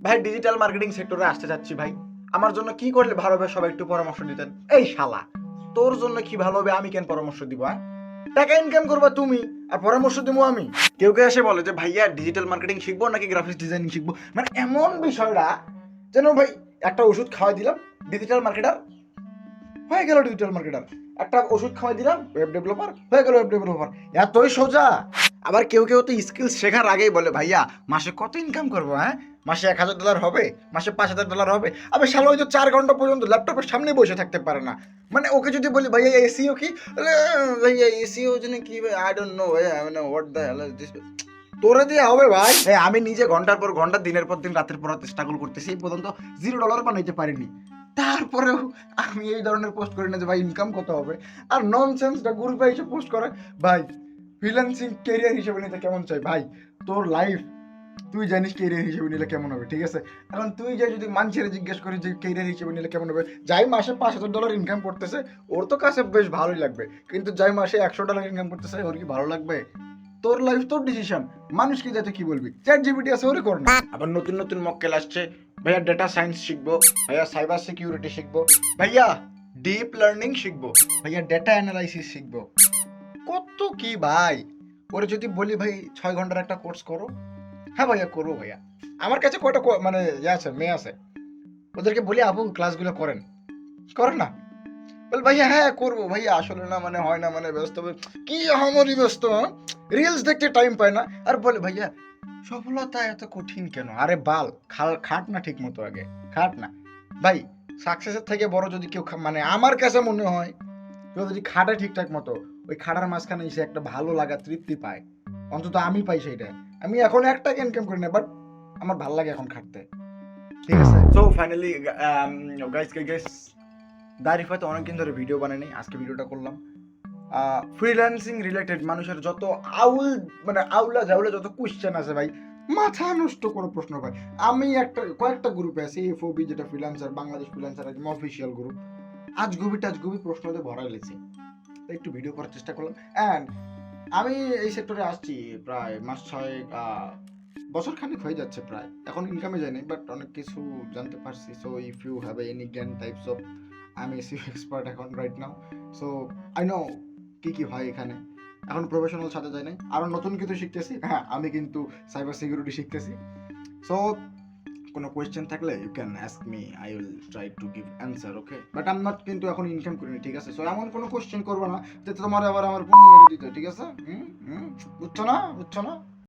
ভাই digital marketing সেক্টরে আসতে চাচ্ছি ভাই, আমার জন্য কি করলে ভালো হবে সবাই একটু পরামর্শ দিতেন। এই শালা, তোর জন্য কি ভালো হবে আমি কেন পরামর্শ দিব? টাকা ইনকাম করবা তুমি আর পরামর্শ দেবো আমি? কেউ কেউ এসে বলে যে ভাইয়া ডিজিটাল মার্কেটিং শিখবো নাকি গ্রাফিক্স ডিজাইনিং শিখবো, মানে এমন বিষয়টা যেন ভাই একটা ওষুধ খাওয়াই দিলাম ডিজিটাল মার্কেটার হয়ে গেল, ডিজিটাল মার্কেটার একটা ওষুধ খাওয়াই দিলাম ওয়েব ডেভেলপার হয়ে গেল, ওয়েব ডেভেলপার এতই সোজা। আবার কেউ কেউ তো স্কিলস শেখার আগেই বলে ভাইয়া মাসে কত ইনকাম করবো, মাসে $1,000 হবে, মাসে $5,000 হবে। আবার শালা ওই তো 4 ঘন্টা পর্যন্ত ল্যাপটপের সামনে বসে থাকতে পারে না। মানে ওকে যদি বলি ভাইয়া এসিও কি, ভাইয়া এসিও জানি কি, আই ডোন্ট নো মানে what the hell is this. তোরে দিয়ে হবে ভাই? আমি নিজে ঘন্টার পর ঘন্টা দিনের পর দিন রাতের পর রাত স্ট্রাগল করতেছি, এই পর্যন্ত $0 বানাইতে পারিনি। তারপরেও আমি এই ধরনের পোস্ট করি না যে ভাই ইনকাম কত হবে। আর ননসেন্সটা গ্রুপে এসে পোস্ট করে ভাই ফ্রিল্যান্সিং ক্যারিয়ার হিসেবে নিতে কেমন চাই। ভাই তোর লাইফ তুই জানিস ক্যারিয়ার হিসেবে নিলে কেমন হবে, ঠিক আছে? এখন তুই যে যদি মানুষের জিজ্ঞেস করিস যে ক্যারিয়ার হিসেবে নিলে কেমন হবে, যাই মাসে $5,000 ইনকাম করতেছে ওর তো কাছে বেশ ভালোই লাগবে, কিন্তু যাই মাসে $100 ইনকাম করতেছে ওর কি ভালো লাগবে? তোর লাইফ তোর ডিসিশন, মানুষকে যাতে কি বলবি, চ্যাট জিপিটি আছে ওরে কর না। আবার নতুন নতুন মক্কেল আসছে, ভাইয়া ডেটা সায়েন্স শিখবো, ভাইয়া সাইবার সিকিউরিটি শিখবো, ভাইয়া ডিপ লার্নিং শিখবো, ভাইয়া ডেটা অ্যানালাইসিস শিখবো, কত কি ভাই। ওরে যদি বলি ভাই 6 ঘন্টার একটা কোর্স করো, হ্যাঁ ভাইয়া করবো ভাইয়া। আমার কাছে কয়টা মানে ইয়ে আছে, মেয়ে আছে, ওদেরকে বলি আপু ক্লাসগুলো করেন, করেন না? বল ভাইয়া হ্যাঁ করবো ভাইয়া, আসলে না মানে হয় না, মানে ব্যস্ত কি আমারই ব্যস্ত, রিলস দেখতে টাইম পায় না। আর বলে ভাইয়া সফলতা এত কঠিন কেন? আরে বাল খাট না ঠিক মতো, আগে খাট না ভাই। সাকসেসের থেকে বড় যদি কেউ মানে আমার কাছে মনে হয় কেউ যদি খাটে ঠিকঠাক মতো, ওই খাটার মাঝখানে এসে একটা ভালো লাগা তৃপ্তি পায়, অন্তত আমি পাই সেইটা। আমি এখন একটা ইনকাম করি না, বাট আমার ভালো লাগে এখন খাটতে, ঠিক আছে? সো ফাইনালি গাইস দারিফ হয়তো অনেকদিন ধরে ভিডিও বানায়নি, আজকে ভিডিওটা করলাম। ফ্রিল্যান্সিং রিলেটেড মানুষের যত আউল মানে আউলা ঝাউলা যত কোশ্চেন আছে ভাই, মাথা নষ্ট করে প্রশ্ন ভাই। আমি কয়েকটা গ্রুপে আছি, এফওবি যেটা ফ্রিল্যান্সার, বাংলাদেশ ফ্রিল্যান্সার একদম অফিসিয়াল গ্রুপ, আজগুবি প্রশ্নতে ভরা লেছে। তাই একটু ভিডিও করার চেষ্টা করলাম। অ্যান্ড আমি এই সেক্টরে আসছি প্রায় মাস 6, বছর খানিক হয়ে যাচ্ছে প্রায়, এখন ইনকামে যায়নি, বাট অনেক কিছু জানতে পারছি। So if you have any জ্ঞান টাইপস অফ, আমি এসিও এক্সপার্ট এখন right now. So I know কি কি হয় এখানে। এখন প্রফেশনাল সাথে যাই নাই, আরও নতুন কিছু শিখতেছি। হ্যাঁ আমি কিন্তু সাইবার সিকিউরিটি শিখতেছি। সো কোনো কোয়েশ্চেন থাকলে you can ask me, I will try to give answer, okay? But I am not কিন্তু এখন ইনকাম করিনি, ঠিক আছে? সো এমন কোনো কোয়েশ্চেন করবো না যাতে তোমার আবার আমার ফোন মেরে দিতে, ঠিক আছে? বুঝছো না?